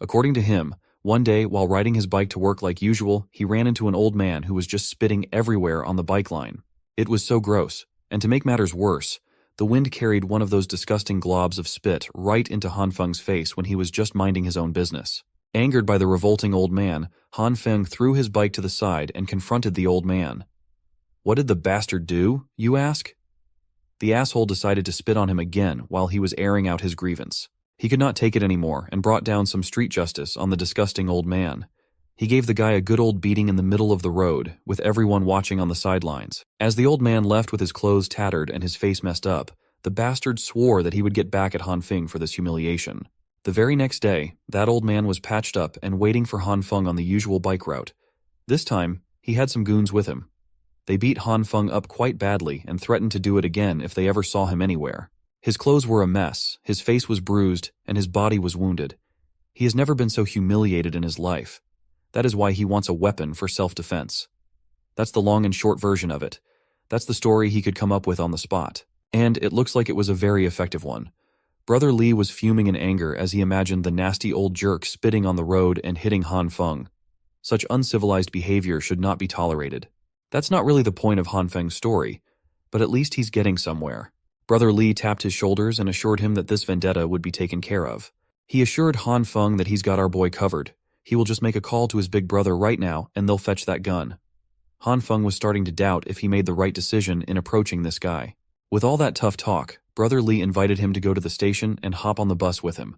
According to him, one day while riding his bike to work like usual, he ran into an old man who was just spitting everywhere on the bike line. It was so gross, and to make matters worse, the wind carried one of those disgusting globs of spit right into Han Feng's face when he was just minding his own business. Angered by the revolting old man, Han Feng threw his bike to the side and confronted the old man. What did the bastard do, you ask? The asshole decided to spit on him again while he was airing out his grievance. He could not take it anymore and brought down some street justice on the disgusting old man. He gave the guy a good old beating in the middle of the road, with everyone watching on the sidelines. As the old man left with his clothes tattered and his face messed up, the bastard swore that he would get back at Han Feng for this humiliation. The very next day, that old man was patched up and waiting for Han Feng on the usual bike route. This time, he had some goons with him. They beat Han Feng up quite badly and threatened to do it again if they ever saw him anywhere. His clothes were a mess, his face was bruised, and his body was wounded. He has never been so humiliated in his life. That is why he wants a weapon for self-defense. That's the long and short version of it. That's the story he could come up with on the spot. And it looks like it was a very effective one. Brother Li was fuming in anger as he imagined the nasty old jerk spitting on the road and hitting Han Feng. Such uncivilized behavior should not be tolerated. That's not really the point of Han Feng's story, but at least he's getting somewhere. Brother Li tapped his shoulders and assured him that this vendetta would be taken care of. He assured Han Feng that he's got our boy covered. He will just make a call to his big brother right now and they'll fetch that gun. Han Feng was starting to doubt if he made the right decision in approaching this guy. With all that tough talk, Brother Li invited him to go to the station and hop on the bus with him.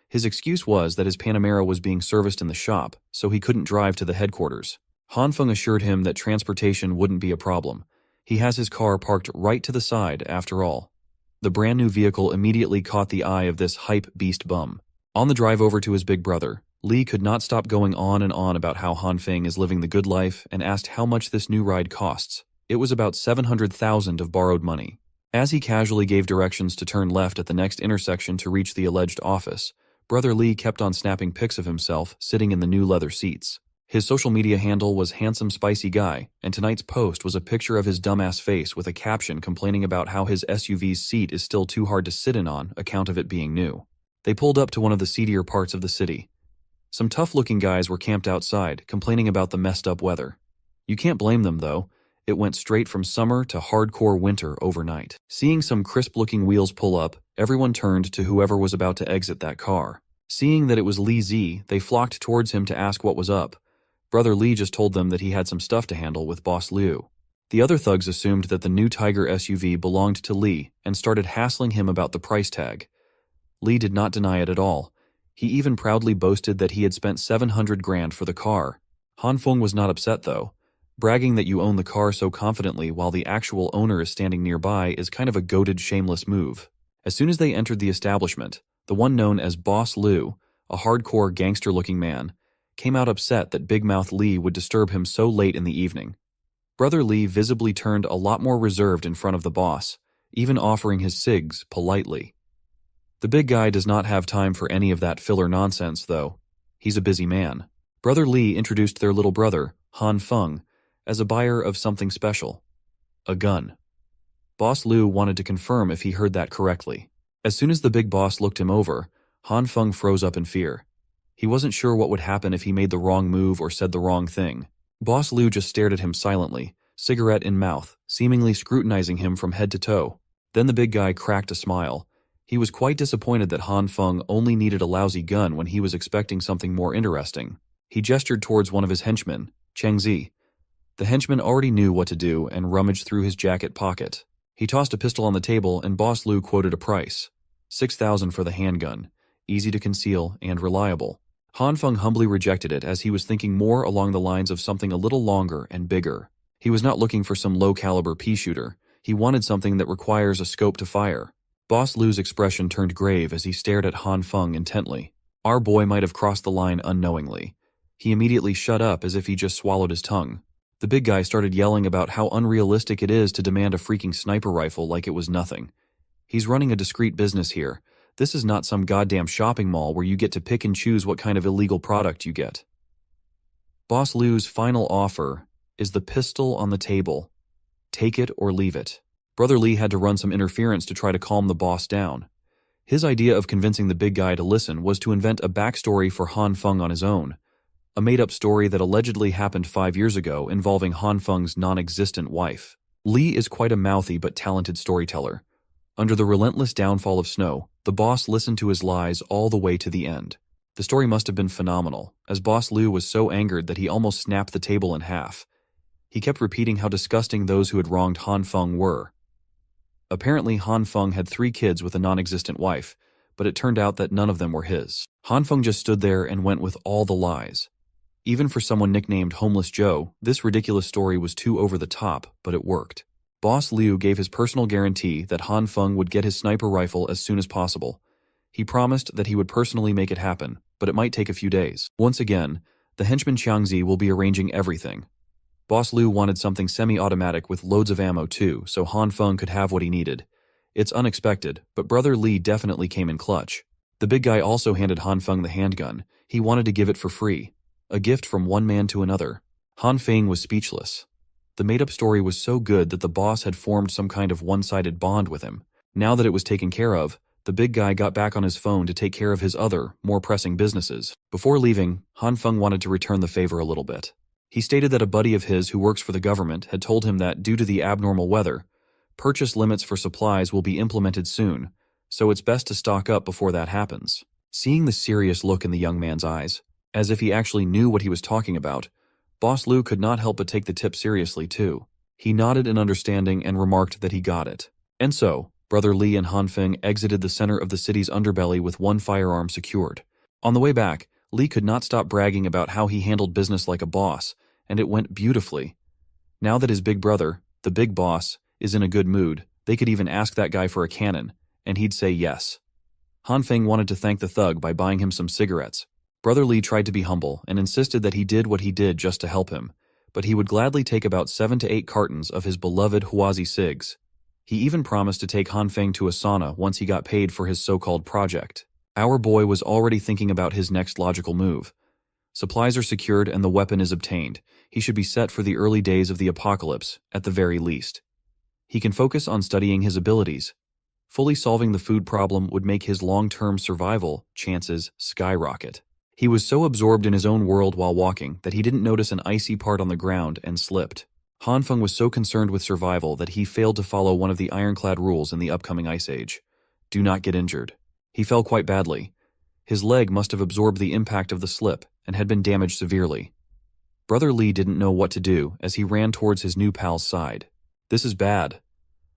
His excuse was that his Panamera was being serviced in the shop, so he couldn't drive to the headquarters. Han Feng assured him that transportation wouldn't be a problem. He has his car parked right to the side, after all. The brand new vehicle immediately caught the eye of this hype beast bum. On the drive over to his big brother, Li could not stop going on and on about how Han Feng is living the good life and asked how much this new ride costs. It was about 700,000 of borrowed money. As he casually gave directions to turn left at the next intersection to reach the alleged office, Brother Li kept on snapping pics of himself sitting in the new leather seats. His social media handle was Handsome Spicy Guy, and tonight's post was a picture of his dumbass face with a caption complaining about how his SUV's seat is still too hard to sit in on account of it being new. They pulled up to one of the seedier parts of the city. Some tough-looking guys were camped outside, complaining about the messed-up weather. You can't blame them, though. It went straight from summer to hardcore winter overnight. Seeing some crisp-looking wheels pull up, everyone turned to whoever was about to exit that car. Seeing that it was Li Zi, they flocked towards him to ask what was up. Brother Li just told them that he had some stuff to handle with Boss Liu. The other thugs assumed that the new Tiger SUV belonged to Li and started hassling him about the price tag. Li did not deny it at all. He even proudly boasted that he had spent 700 grand for the car. Han Feng was not upset, though. Bragging that you own the car so confidently while the actual owner is standing nearby is kind of a goated, shameless move. As soon as they entered the establishment, the one known as Boss Liu, a hardcore gangster-looking man, came out upset that Big Mouth Li would disturb him so late in the evening. Brother Li visibly turned a lot more reserved in front of the boss, even offering his cigs politely. The big guy does not have time for any of that filler nonsense, though. He's a busy man. Brother Li introduced their little brother, Han Feng, as a buyer of something special. A gun. Boss Liu wanted to confirm if he heard that correctly. As soon as the big boss looked him over, Han Feng froze up in fear. He wasn't sure what would happen if he made the wrong move or said the wrong thing. Boss Liu just stared at him silently, cigarette in mouth, seemingly scrutinizing him from head to toe. Then the big guy cracked a smile. He was quite disappointed that Han Feng only needed a lousy gun when he was expecting something more interesting. He gestured towards one of his henchmen, Cheng Zi. The henchman already knew what to do and rummaged through his jacket pocket. He tossed a pistol on the table and Boss Liu quoted a price. 6,000 for the handgun, easy to conceal and reliable. Han Feng humbly rejected it as he was thinking more along the lines of something a little longer and bigger. He was not looking for some low-caliber pea shooter. He wanted something that requires a scope to fire. Boss Lu's expression turned grave as he stared at Han Feng intently. Our boy might have crossed the line unknowingly. He immediately shut up as if he just swallowed his tongue. The big guy started yelling about how unrealistic it is to demand a freaking sniper rifle like it was nothing. He's running a discreet business here. This is not some goddamn shopping mall where you get to pick and choose what kind of illegal product you get. Boss Lu's final offer is the pistol on the table. Take it or leave it. Brother Lee had to run some interference to try to calm the boss down. His idea of convincing the big guy to listen was to invent a backstory for Han Feng on his own. A made-up story that allegedly happened 5 years ago involving Han Feng's non-existent wife. Lee is quite a mouthy but talented storyteller. Under the relentless downfall of snow, the boss listened to his lies all the way to the end. The story must have been phenomenal, as Boss Lu was so angered that he almost snapped the table in half. He kept repeating how disgusting those who had wronged Han Feng were. Apparently, Han Feng had 3 kids with a non-existent wife, but it turned out that none of them were his. Han Feng just stood there and went with all the lies. Even for someone nicknamed Homeless Joe, this ridiculous story was too over the top, but it worked. Boss Liu gave his personal guarantee that Han Feng would get his sniper rifle as soon as possible. He promised that he would personally make it happen, but it might take a few days. Once again, the henchman Xiangzi will be arranging everything. Boss Liu wanted something semi-automatic with loads of ammo too, so Han Feng could have what he needed. It's unexpected, but Brother Lee definitely came in clutch. The big guy also handed Han Feng the handgun. He wanted to give it for free. A gift from one man to another. Han Feng was speechless. The made-up story was so good that the boss had formed some kind of one-sided bond with him. Now that it was taken care of, the big guy got back on his phone to take care of his other, more pressing businesses. Before leaving, Han Feng wanted to return the favor a little bit. He stated that a buddy of his who works for the government had told him that due to the abnormal weather, purchase limits for supplies will be implemented soon, so it's best to stock up before that happens. Seeing the serious look in the young man's eyes, as if he actually knew what he was talking about, Boss Lu could not help but take the tip seriously too. He nodded in understanding and remarked that he got it. And so, Brother Lee and Han Feng exited the center of the city's underbelly with one firearm secured. On the way back, Lee could not stop bragging about how he handled business like a boss, and it went beautifully. Now that his big brother, the big boss, is in a good mood, they could even ask that guy for a cannon, and he'd say yes. Han Feng wanted to thank the thug by buying him some cigarettes. Brother Lee tried to be humble and insisted that he did what he did just to help him, but he would gladly take about 7 to 8 cartons of his beloved Huazi cigs. He even promised to take Han Feng to a sauna once he got paid for his so-called project. Our boy was already thinking about his next logical move. Supplies are secured and the weapon is obtained. He should be set for the early days of the apocalypse, at the very least. He can focus on studying his abilities. Fully solving the food problem would make his long-term survival chances skyrocket. He was so absorbed in his own world while walking that he didn't notice an icy part on the ground and slipped. Han Feng was so concerned with survival that he failed to follow one of the ironclad rules in the upcoming ice age. Do not get injured. He fell quite badly. His leg must have absorbed the impact of the slip and had been damaged severely. Brother Lee didn't know what to do as he ran towards his new pal's side. This is bad.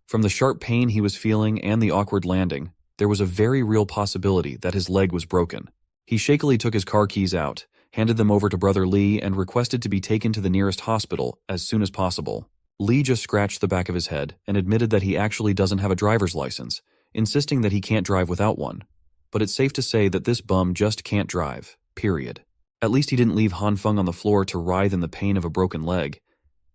From the sharp pain he was feeling and the awkward landing, there was a very real possibility that his leg was broken. He shakily took his car keys out, handed them over to Brother Lee, and requested to be taken to the nearest hospital as soon as possible. Lee just scratched the back of his head and admitted that he actually doesn't have a driver's license, insisting that he can't drive without one. But it's safe to say that this bum just can't drive, period. At least he didn't leave Han Feng on the floor to writhe in the pain of a broken leg.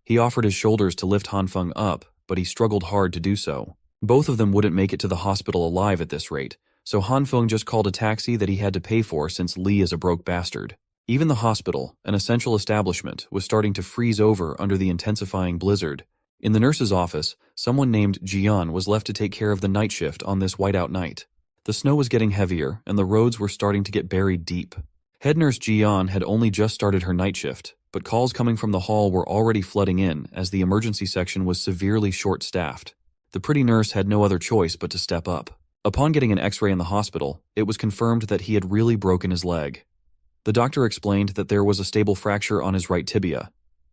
He offered his shoulders to lift Han Feng up, but he struggled hard to do so. Both of them wouldn't make it to the hospital alive at this rate, so Han Feng just called a taxi that he had to pay for since Lee is a broke bastard. Even the hospital, an essential establishment, was starting to freeze over under the intensifying blizzard. In the nurse's office, someone named Jian was left to take care of the night shift on this whiteout night. The snow was getting heavier, and the roads were starting to get buried deep. Head nurse Jian had only just started her night shift, but calls coming from the hall were already flooding in as the emergency section was severely short-staffed. The pretty nurse had no other choice but to step up. Upon getting an x-ray in the hospital, it was confirmed that he had really broken his leg. The doctor explained that there was a stable fracture on his right tibia.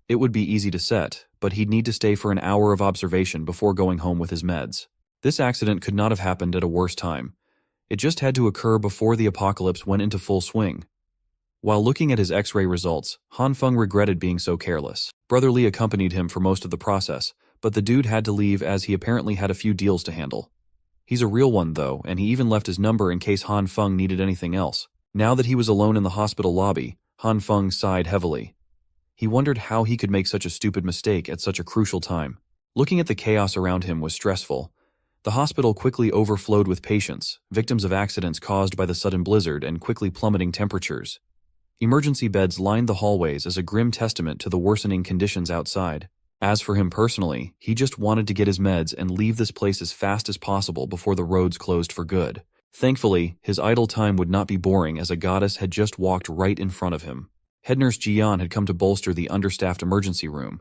It would be easy to set, but he'd need to stay for an hour of observation before going home with his meds. This accident could not have happened at a worse time. It just had to occur before the apocalypse went into full swing. While looking at his X-ray results, Han Feng regretted being so careless. Brother Lee accompanied him for most of the process, but the dude had to leave as he apparently had a few deals to handle. He's a real one though, and he even left his number in case Han Feng needed anything else. Now that he was alone in the hospital lobby, Han Feng sighed heavily. He wondered how he could make such a stupid mistake at such a crucial time. Looking at the chaos around him was stressful. The hospital quickly overflowed with patients, victims of accidents caused by the sudden blizzard and quickly plummeting temperatures. Emergency beds lined the hallways as a grim testament to the worsening conditions outside. As for him personally, he just wanted to get his meds and leave this place as fast as possible before the roads closed for good. Thankfully, his idle time would not be boring as a goddess had just walked right in front of him. Head nurse Jian had come to bolster the understaffed emergency room.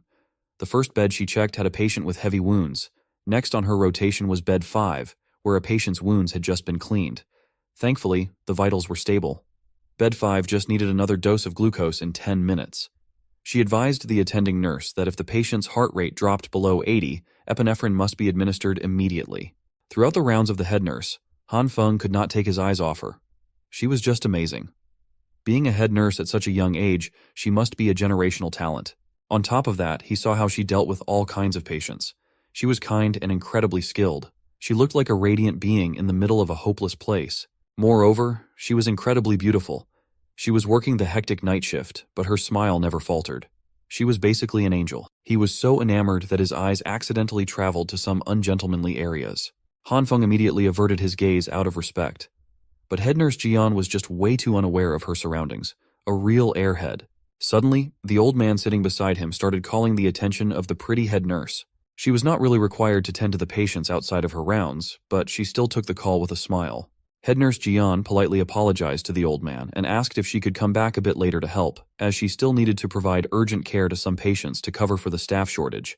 The first bed she checked had a patient with heavy wounds. Next on her rotation was bed 5, where a patient's wounds had just been cleaned. Thankfully, the vitals were stable. Bed 5 just needed another dose of glucose in 10 minutes. She advised the attending nurse that if the patient's heart rate dropped below 80, epinephrine must be administered immediately. Throughout the rounds of the head nurse, Han Feng could not take his eyes off her. She was just amazing. Being a head nurse at such a young age, she must be a generational talent. On top of that, he saw how she dealt with all kinds of patients. She was kind and incredibly skilled. She looked like a radiant being in the middle of a hopeless place. Moreover, she was incredibly beautiful. She was working the hectic night shift, but her smile never faltered. She was basically an angel. He was so enamored that his eyes accidentally traveled to some ungentlemanly areas. Han Feng immediately averted his gaze out of respect. But head nurse Jian was just way too unaware of her surroundings. A real airhead. Suddenly, the old man sitting beside him started calling the attention of the pretty head nurse. She was not really required to tend to the patients outside of her rounds, but she still took the call with a smile. Head nurse Jian politely apologized to the old man and asked if she could come back a bit later to help, as she still needed to provide urgent care to some patients to cover for the staff shortage.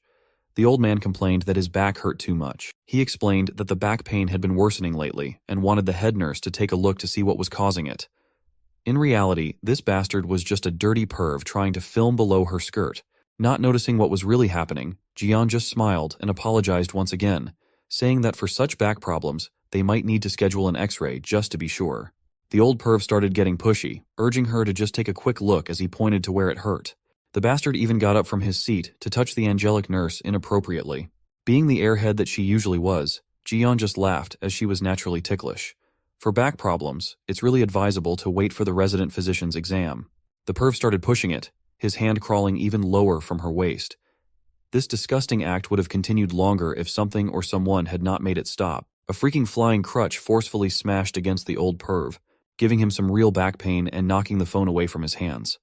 The old man complained that his back hurt too much. He explained that the back pain had been worsening lately and wanted the head nurse to take a look to see what was causing it. In reality, this bastard was just a dirty perv trying to film below her skirt. Not noticing what was really happening, Jian just smiled and apologized once again, saying that for such back problems, they might need to schedule an X-ray just to be sure. The old perv started getting pushy, urging her to just take a quick look as he pointed to where it hurt. The bastard even got up from his seat to touch the angelic nurse inappropriately. Being the airhead that she usually was, Jian just laughed as she was naturally ticklish. For back problems, it's really advisable to wait for the resident physician's exam. The perv started pushing it, his hand crawling even lower from her waist. This disgusting act would have continued longer if something or someone had not made it stop. A freaking flying crutch forcefully smashed against the old perv, giving him some real back pain and knocking the phone away from his hands.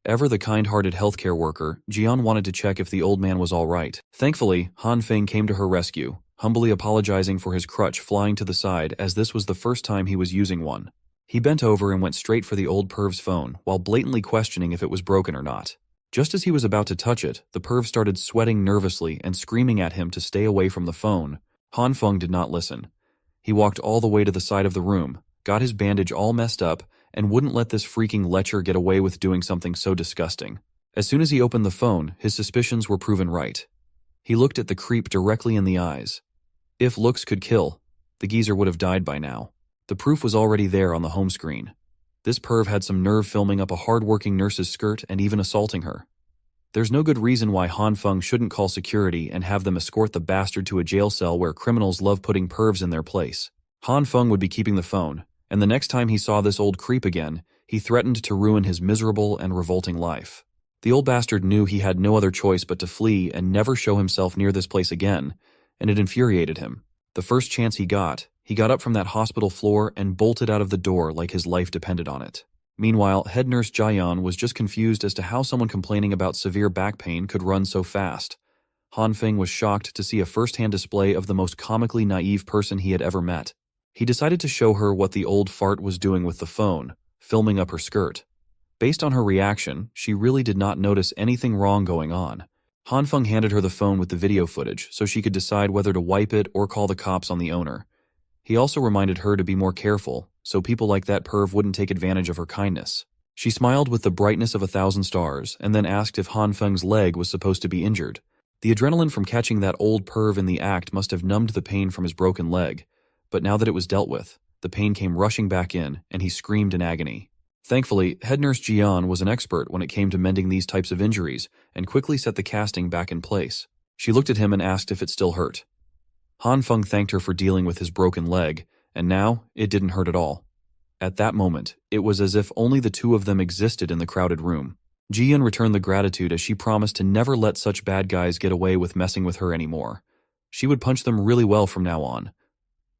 Ever the kind-hearted healthcare worker, Jian wanted to check if the old man was all right. Thankfully, Han Feng came to her rescue, humbly apologizing for his crutch flying to the side as this was the first time he was using one. He bent over and went straight for the old perv's phone while blatantly questioning if it was broken or not. Just as he was about to touch it, the perv started sweating nervously and screaming at him to stay away from the phone. Han Feng did not listen. He walked all the way to the side of the room, got his bandage all messed up, and wouldn't let this freaking lecher get away with doing something so disgusting. As soon as he opened the phone, his suspicions were proven right. He looked at the creep directly in the eyes. If looks could kill, the geezer would have died by now. The proof was already there on the home screen. This perv had some nerve filming up a hard-working nurse's skirt and even assaulting her. There's no good reason why Han Feng shouldn't call security and have them escort the bastard to a jail cell where criminals love putting pervs in their place. Han Feng would be keeping the phone, and the next time he saw this old creep again, he threatened to ruin his miserable and revolting life. The old bastard knew he had no other choice but to flee and never show himself near this place again, and it infuriated him. The first chance he got up from that hospital floor and bolted out of the door like his life depended on it. Meanwhile, head nurse Jian was just confused as to how someone complaining about severe back pain could run so fast. Han Feng was shocked to see a first-hand display of the most comically naive person he had ever met. He decided to show her what the old fart was doing with the phone, filming up her skirt. Based on her reaction, she really did not notice anything wrong going on. Han Feng handed her the phone with the video footage so she could decide whether to wipe it or call the cops on the owner. He also reminded her to be more careful, so people like that perv wouldn't take advantage of her kindness. She smiled with the brightness of 1,000 stars and then asked if Han Feng's leg was supposed to be injured. The adrenaline from catching that old perv in the act must have numbed the pain from his broken leg, but now that it was dealt with, the pain came rushing back in and he screamed in agony. Thankfully, head nurse Jian was an expert when it came to mending these types of injuries and quickly set the casting back in place. She looked at him and asked if it still hurt. Han Feng thanked her for dealing with his broken leg, and now it didn't hurt at all. At that moment, it was as if only the two of them existed in the crowded room. Jian returned the gratitude as she promised to never let such bad guys get away with messing with her anymore. She would punch them really well from now on.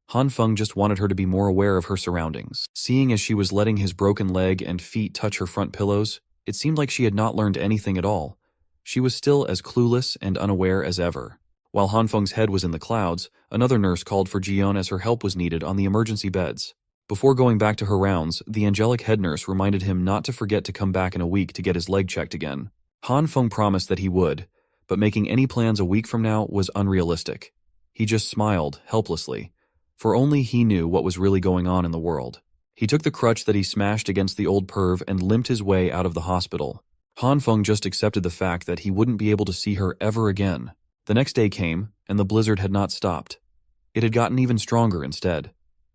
Han Feng just wanted her to be more aware of her surroundings. Seeing as she was letting his broken leg and feet touch her front pillows, it seemed like she had not learned anything at all. She was still as clueless and unaware as ever. While Han Feng's head was in the clouds, another nurse called for Jian as her help was needed on the emergency beds. Before going back to her rounds, the angelic head nurse reminded him not to forget to come back in a week to get his leg checked again. Han Feng promised that he would, but making any plans a week from now was unrealistic. He just smiled, helplessly, for only he knew what was really going on in the world. He took the crutch that he smashed against the old perv and limped his way out of the hospital. Han Feng just accepted the fact that he wouldn't be able to see her ever again. The next day came, and the blizzard had not stopped. It had gotten even stronger instead.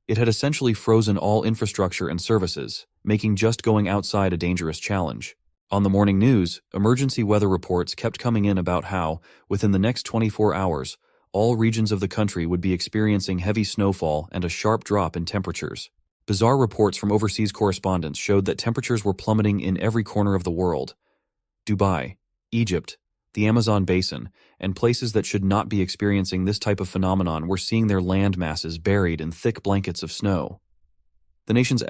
It had essentially frozen all infrastructure and services, making just going outside a dangerous challenge. On the morning news, emergency weather reports kept coming in about how, within the next 24 hours, all regions of the country would be experiencing heavy snowfall and a sharp drop in temperatures. Bizarre reports from overseas correspondents showed that temperatures were plummeting in every corner of the world. Dubai, Egypt, the Amazon basin, and places that should not be experiencing this type of phenomenon were seeing their land masses buried in thick blankets of snow. The nation's